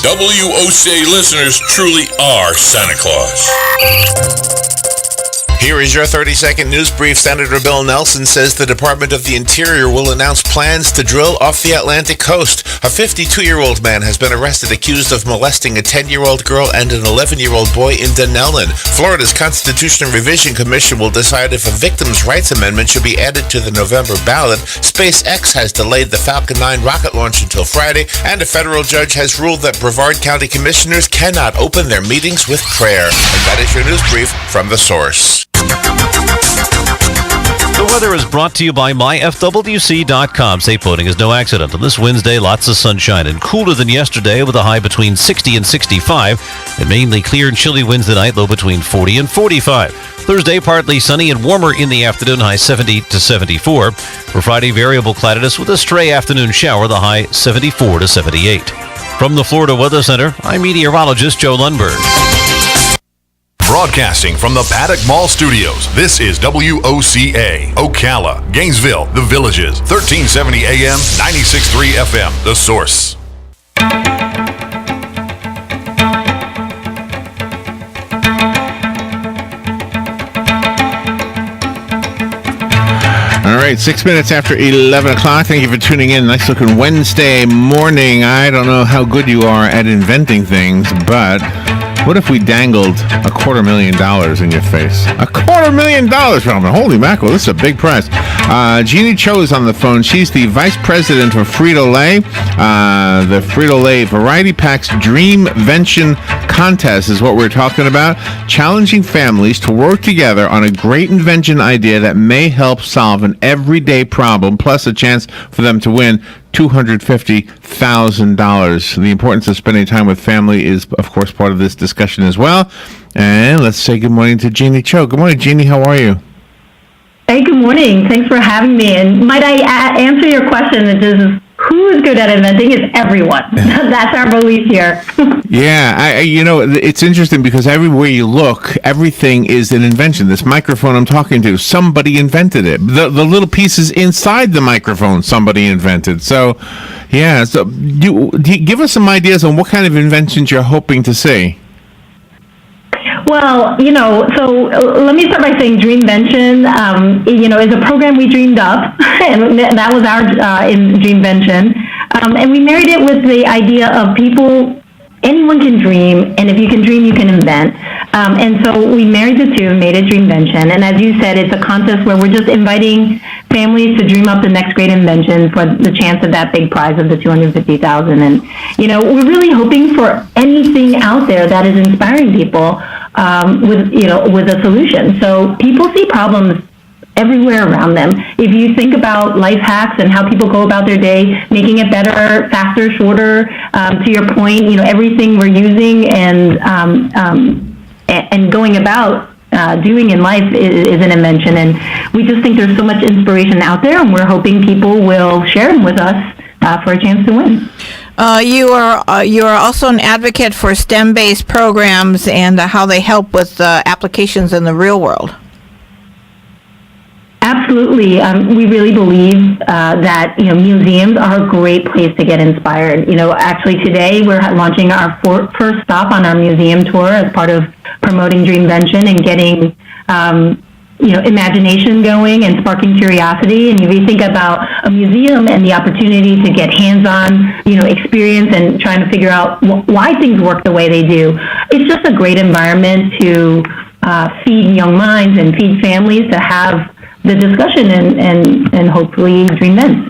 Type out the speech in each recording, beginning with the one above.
WOCA listeners truly are Santa Claus. Here is your 30-second news brief. Senator Bill Nelson says the Department of the Interior will announce plans to drill off the Atlantic coast. A 52-year-old man has been arrested accused of molesting a 10-year-old girl and an 11-year-old boy in Dunellen. Florida's Constitutional Revision Commission will decide if a victims' rights amendment should be added to the November ballot. SpaceX has delayed the Falcon 9 rocket launch until Friday, and a federal judge has ruled that Brevard County commissioners cannot open their meetings with prayer. And that is your news brief from The Source. The weather is brought to you by myfwc.com. Safe boating is no accident. On this Wednesday, lots of sunshine and cooler than yesterday with a high between 60 and 65. And mainly clear and chilly winds tonight, low between 40 and 45. Thursday, partly sunny and warmer in the afternoon, high 70 to 74. For Friday, variable cloudiness with a stray afternoon shower, the high 74 to 78. From the Florida Weather Center, I'm meteorologist Joe Lundberg. Broadcasting from the Paddock Mall Studios, this is WOCA, Ocala, Gainesville, The Villages, 1370 AM, 96.3 FM, The Source. All right, 6 minutes after 11 o'clock. Thank you for tuning in. Nice looking Wednesday morning. I don't know how good you are at inventing things, but what if we dangled $250,000 in your face? $250,000, Roman. Holy mackerel, this is a big prize. Jeannie Cho is on the phone. She's the vice president of Frito-Lay. The Frito-Lay Variety Packs Dreamvention Contest is what we're talking about. Challenging families to work together on a great invention idea that may help solve an everyday problem, plus a chance for them to win $250,000. The importance of spending time with family is, of course, part of this discussion as well. And let's say good morning to Jeannie Cho. Good morning, Jeannie. How are you? Hey, good morning. Thanks for having me. And might I answer your question, which is who is good at inventing? Is everyone. That's our belief here. Yeah, it's interesting because everywhere you look, everything is an invention. This microphone I'm talking to, somebody invented it. The little pieces inside the microphone, somebody invented. So, yeah. So, do you give us some ideas on what kind of inventions you're hoping to see? Well, so let me start by saying Dreamvention, is a program we dreamed up, and that was our Dreamvention. And we married it with the idea of anyone can dream, and if you can dream, you can invent. And so we married the two and made a Dreamvention. And as you said, it's a contest where we're just inviting families to dream up the next great invention for the chance of that big prize of the $250,000. And, we're really hoping for anything out there that is inspiring people with a solution. So people see problems everywhere around them. If you think about life hacks and how people go about their day, making it better, faster, shorter, to your point, everything we're using and going about doing in life is an invention. And we just think there's so much inspiration out there, and we're hoping people will share them with us for a chance to win. You are also an advocate for STEM-based programs and how they help with applications in the real world. Absolutely. We really believe that museums are a great place to get inspired. Actually today we're launching our first stop on our museum tour as part of promoting Dreamvention and getting imagination going and sparking curiosity. And if you think about a museum and the opportunity to get hands-on, experience and trying to figure out why things work the way they do, it's just a great environment to feed young minds and feed families to have the discussion and hopefully dream then.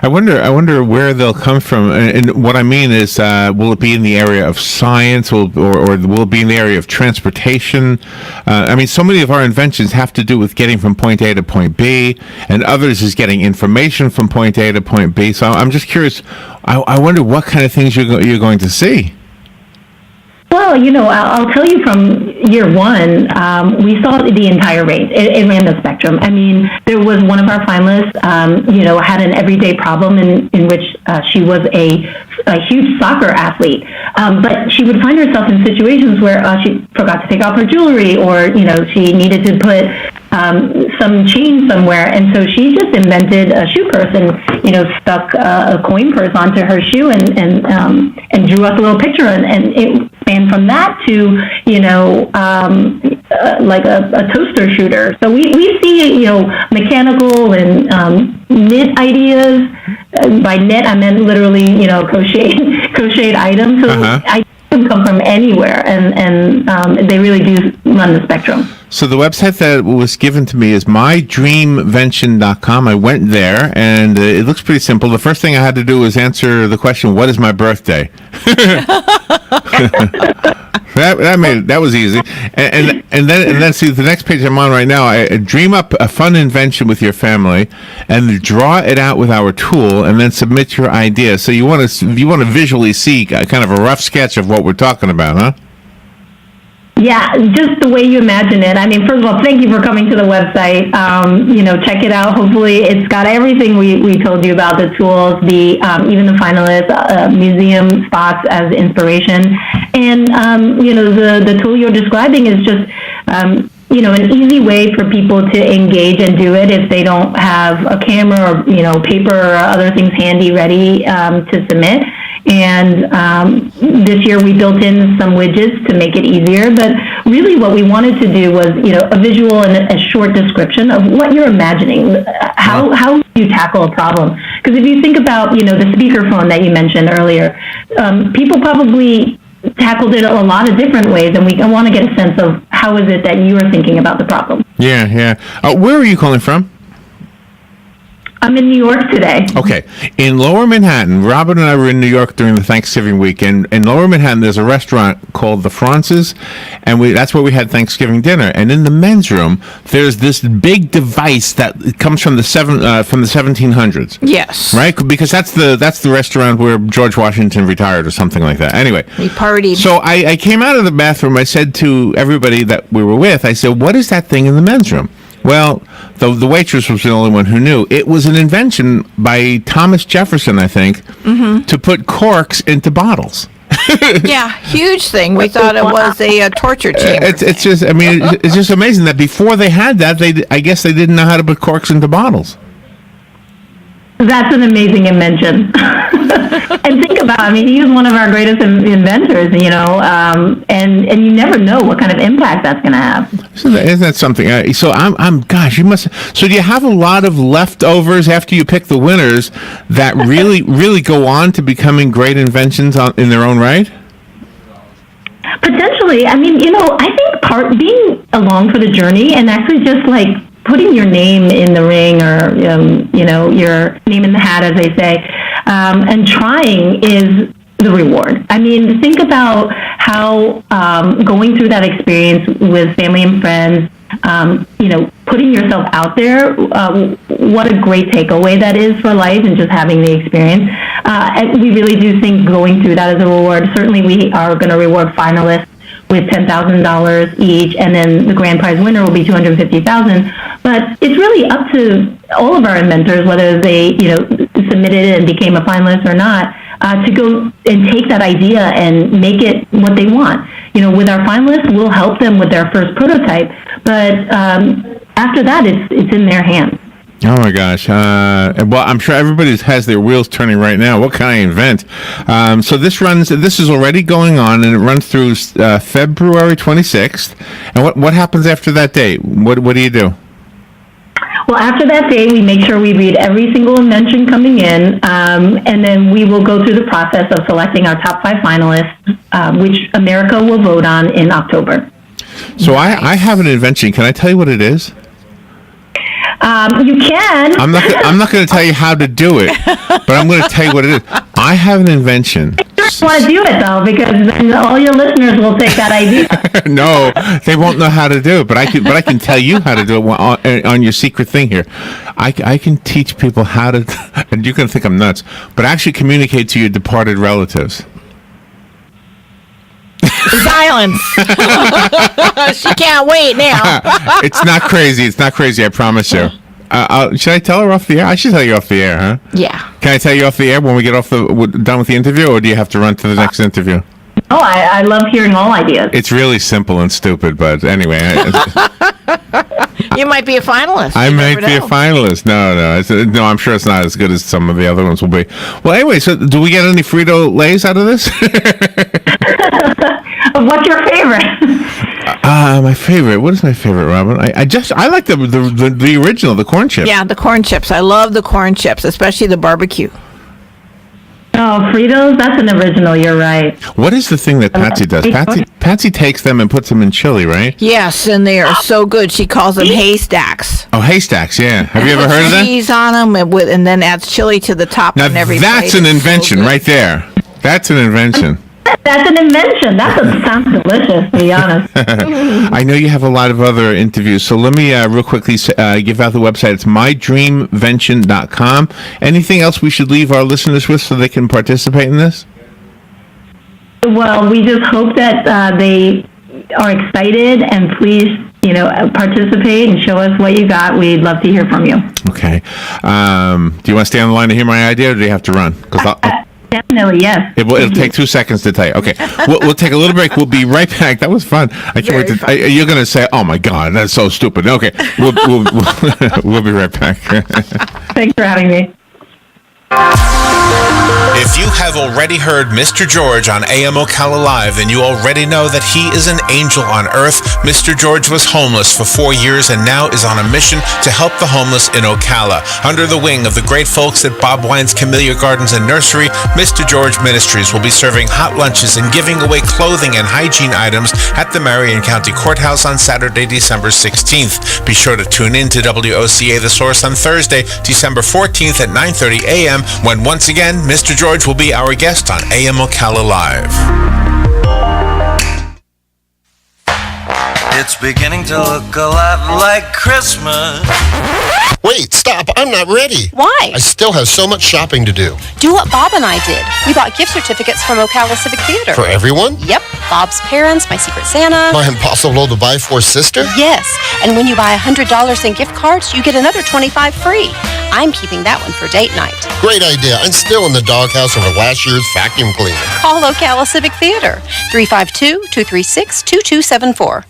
I wonder where they'll come from, and what I mean is, will it be in the area of science, or will it be in the area of transportation? So many of our inventions have to do with getting from point A to point B, and others is getting information from point A to point B. So I'm just curious. I wonder what kind of things you're going to see. Well, I'll tell you from year one, we saw the entire range. It ran the spectrum. There was one of our finalists, had an everyday problem in which she was a huge soccer athlete. But she would find herself in situations where she forgot to take off her jewelry, or, she needed to put some chain somewhere, and so she just invented a shoe purse and stuck a coin purse onto her shoe and drew us a little picture, and it spanned from that to like a toaster shooter. So we see mechanical and knit ideas. By knit I meant literally crocheted items. So I can come from anywhere, and they really do run the spectrum. So the website that was given to me is mydreamvention.com. I went there, and it looks pretty simple. The first thing I had to do was answer the question, what is my birthday? That was easy. And then see the next page I'm on right now. I dream up a fun invention with your family, and draw it out with our tool, and then submit your idea. So you want to visually see kind of a rough sketch of what we're talking about, huh? Yeah, just the way you imagine it. I mean, first of all, thank you for coming to the website. Check it out. Hopefully, it's got everything we told you about, the tools, even the finalists, museum spots as inspiration. And, the tool you're describing is just, an easy way for people to engage and do it if they don't have a camera or, paper or other things handy ready to submit. And this year we built in some widgets to make it easier. But really what we wanted to do was, a visual and a short description of what you're imagining. How you tackle a problem. Because if you think about, the speakerphone that you mentioned earlier, people probably tackled it a lot of different ways, and we want to get a sense of how is it that you are thinking about the problem. Yeah. Where are you calling from? I'm in New York today. Okay. In Lower Manhattan, Robert and I were in New York during the Thanksgiving week, and in Lower Manhattan, there's a restaurant called the France's, and that's where we had Thanksgiving dinner. And in the men's room, there's this big device that comes from the 1700s. Yes. Right? Because that's the restaurant where George Washington retired or something like that. Anyway. We partied. So I came out of the bathroom, I said to everybody that we were with, I said, what is that thing in the men's room? Well, the waitress was the only one who knew. It was an invention by Thomas Jefferson, I think, to put corks into bottles. Yeah, huge thing. We thought it was a torture chamber. It's just, I mean, it's just amazing that before they had that, I guess they didn't know how to put corks into bottles. That's an amazing invention. And think about, he was one of our greatest inventors, and you never know what kind of impact that's going to have. Isn't that something? Gosh, you must, so do you have a lot of leftovers after you pick the winners that really, really go on to becoming great inventions in their own right? Potentially. I think being along for the journey and actually just like putting your name in the ring or, your name in the hat, as they say, and trying is the reward. Think about how going through that experience with family and friends, putting yourself out there, what a great takeaway that is for life and just having the experience. And we really do think going through that is a reward. Certainly we are going to reward finalists with $10,000 each, and then the grand prize winner will be $250,000. But it's really up to all of our inventors, whether they submitted it and became a finalist or not, to go and take that idea and make it what they want. With our finalists, we'll help them with their first prototype, but after that, it's in their hands. Oh my gosh! Well, I'm sure everybody has their wheels turning right now. What can I invent? So this is already going on, and it runs through February 26th. And what happens after that date? What do you do? Well, after that date, we make sure we read every single invention coming in, and then we will go through the process of selecting our top 5 finalists, which America will vote on in October. So I have an invention. Can I tell you what it is? You can. I'm not going to tell you how to do it, but I'm going to tell you what it is. I have an invention. I want to do it though, because then all your listeners will take that idea. No, they won't know how to do it, but I can tell you how to do it on your secret thing here. I can teach people how to, and you're going to think I'm nuts, but actually communicate to your departed relatives. Silence. She can't wait now. It's not crazy. I promise you. Should I tell her off the air? I should tell you off the air, huh? Yeah. Can I tell you off the air when we get done with the interview, or do you have to run to the next interview? Oh, I love hearing all ideas. It's really simple and stupid, but anyway. You might be a finalist. I You might never be a know. finalist. No, I'm sure it's not as good as some of the other ones will be. Well, anyway, so do we get any Frito-Lays out of this? What's your favorite? My favorite. What is my favorite, Robin? I like the original, the corn chip. Yeah, the corn chips. I love the corn chips, especially the barbecue. Oh, Fritos? That's an original. You're right. What is the thing that Patsy does? Patsy takes them and puts them in chili, right? Yes, and they are so good. She calls them haystacks. Oh, haystacks, yeah. Have you ever heard of that? Cheese on them and then adds chili to the top Now, on every that's plate. an It's so invention good. right there. That's an invention. That's an invention. That sounds delicious, to be honest. I know you have a lot of other interviews, so let me real quickly give out the website. It's mydreamvention.com. Anything else we should leave our listeners with so they can participate in this? Well, we just hope that they are excited, and please, participate and show us what you got. We'd love to hear from you. Okay. Do you want to stay on the line to hear my idea, or do you have to run? Because Definitely, yes. it'll take 2 seconds to tell you. Okay, we'll take a little break. We'll be right back. That was fun. I can't wait to. You're going to say, "Oh my God, that's so stupid." Okay, we'll be right back. Thanks for having me. If you have already heard Mr. George on AM Ocala Live, then you already know that he is an angel on earth. Mr. George was homeless for 4 years and now is on a mission to help the homeless in Ocala. Under the wing of the great folks at Bob Wine's Camellia Gardens and Nursery, Mr. George Ministries will be serving hot lunches and giving away clothing and hygiene items at the Marion County Courthouse on Saturday, December 16th. Be sure to tune in to WOCA The Source on Thursday, December 14th at 9:30 a.m. when once again, Mr. George will be our guest on AM Ocala Live. It's beginning to look a lot like Christmas. Wait, stop. I'm not ready. Why? I still have so much shopping to do. Do what Bob and I did. We bought gift certificates from Ocala Civic Theater. For everyone? Yep. Bob's parents, my Secret Santa. My impossible to buy for sister? Yes. And when you buy $100 in gift cards, you get another $25 free. I'm keeping that one for date night. Great idea. I'm still in the doghouse over last year's vacuum cleaner. Call Ocala Civic Theater. 352-236-2274.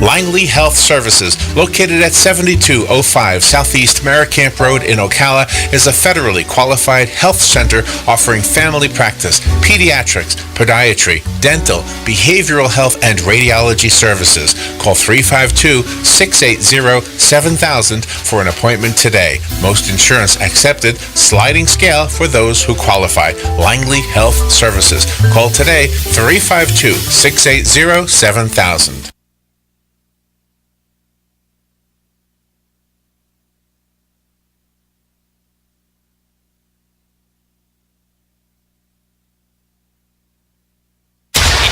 Langley Health Services, located at 7205 Southeast Maricamp Road in Ocala, is a federally qualified health center offering family practice, pediatrics, podiatry, dental, behavioral health, and radiology services. Call 352-680-7000 for an appointment today. Most insurance accepted, sliding scale for those who qualify. Langley Health Services. Call today, 352-680-7000.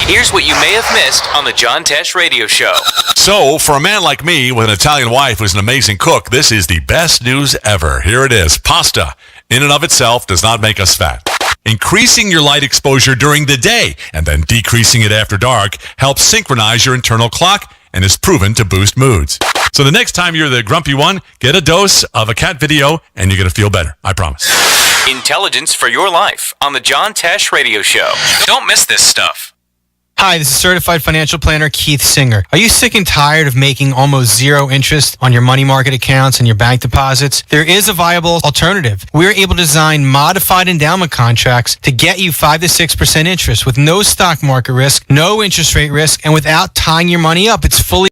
Here's what you may have missed on the John Tesh Radio Show. So, for a man like me with an Italian wife who's an amazing cook, this is the best news ever. Here it is. Pasta, in and of itself, does not make us fat. Increasing your light exposure during the day and then decreasing it after dark helps synchronize your internal clock and is proven to boost moods. So the next time you're the grumpy one, get a dose of a cat video and you're going to feel better. I promise. Intelligence for your life on the John Tesh Radio Show. Don't miss this stuff. Hi, this is Certified Financial Planner Keith Singer. Are you sick and tired of making almost zero interest on your money market accounts and your bank deposits? There is a viable alternative. We're able to design modified endowment contracts to get you 5 to 6% interest with no stock market risk, no interest rate risk, and without tying your money up. It's fully